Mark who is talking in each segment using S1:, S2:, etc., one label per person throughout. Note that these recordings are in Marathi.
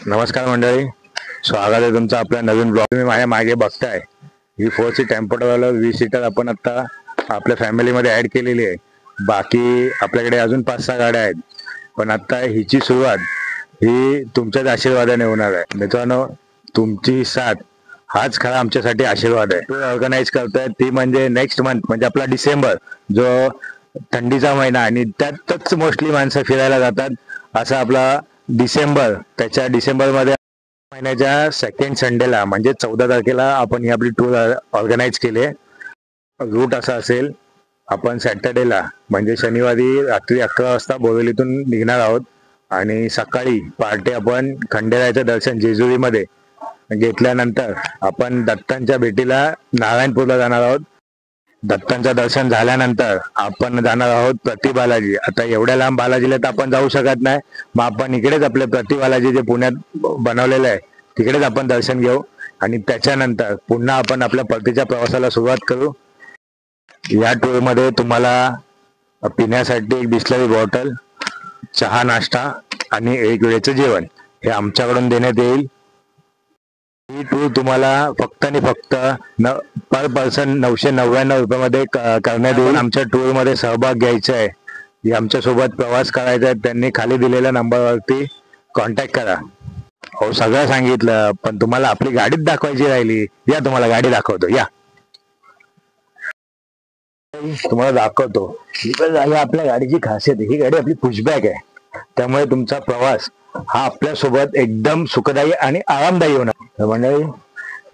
S1: नमस्कार मंडळी, स्वागत आहे तुमचं आपल्या नवीन ब्लॉग. तुम्ही माझ्या मागे बघताय ही 4 सीट टेम्पो ट्रॅव्हलर 20 सीटर आपण आता आपल्या फॅमिलीमध्ये ऍड केलेली आहे. बाकी आपल्याकडे अजून 5-6 गाड्या आहेत, पण आता हिची सुरुवात ही तुमच्याच आशीर्वादाने होणार आहे. मित्रांनो, तुमची साथ हाच खरा आमच्यासाठी आशीर्वाद आहे. टूर ऑर्गनाईज करतोय ती म्हणजे नेक्स्ट मंथ, म्हणजे आपला डिसेंबर, जो थंडीचा महिना आणि त्यातच मोस्टली माणसं फिरायला जातात. असा आपला डिसेंबर, त्याच्या डिसेंबरमध्ये महिन्याच्या सेकंड संडेला म्हणजे 14 तारखेला आपण ही आपली टूर ऑर्गनाईज केली आहे. रूट असा असेल, आपण सॅटर्डेला म्हणजे शनिवारी रात्री 11 वाजता बोरिवलीतून निघणार आहोत आणि सकाळी पहाटे आपण खंडेरायाचं दर्शन जेजुरीमध्ये घेतल्यानंतर आपण दत्तांच्या भेटीला नारायणपूरला जाणार आहोत. दत्तांचं दर्शन झाल्यानंतर आपण जाणार आहोत प्रति बालाजी. आता एवढ्या लांब बालाजीला तर आपण जाऊ शकत नाही, मग आपण इकडेच आपले प्रति बालाजी जे पुण्यात बनवलेलं आहे तिकडेच आपण दर्शन घेऊ आणि त्याच्यानंतर पुन्हा आपण आपल्या परतीच्या प्रवासाला सुरुवात करू. या टूर मध्ये तुम्हाला पिण्यासाठी एक बिस्लरी बॉटल, चहा, नाश्ता आणि एक वेळेचं जेवण हे आमच्याकडून देण्यात येईल. ही टूर तुम्हाला फक्त आणि फक्त पर पर्सन 999 रुपयामध्ये करण्यात येईल. आमच्या टूर मध्ये सहभाग घ्यायचा आहे, आमच्या सोबत प्रवास करायचा आहे, त्यांनी खाली दिलेल्या नंबरवरती कॉन्टॅक्ट करा. हो, सगळं सांगितलं, पण तुम्हाला आपली गाडीच दाखवायची राहिली. या, तुम्हाला गाडी दाखवतो, या. तुम्हाला दाखवतो ही आपल्या गाडीची खासियत आहे. ही गाडी आपली पुशबॅक आहे, त्यामुळे तुमचा प्रवास हा आपल्या सोबत एकदम सुखदायी आणि आरामदायी होणार. मंडळी,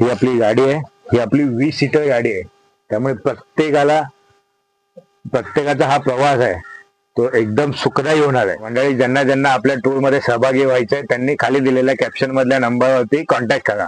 S1: ही आपली गाडी आहे, ही आपली 20 सीटर गाडी आहे, त्यामुळे प्रत्येकाचा हा प्रवास आहे तो एकदम सुखदायी होणार आहे. मंडळी, ज्यांना ज्यांना आपल्या टूर मध्ये सहभागी व्हायचंय त्यांनी खाली दिलेल्या कॅप्शन मधल्या नंबरवरती कॉन्टॅक्ट करा.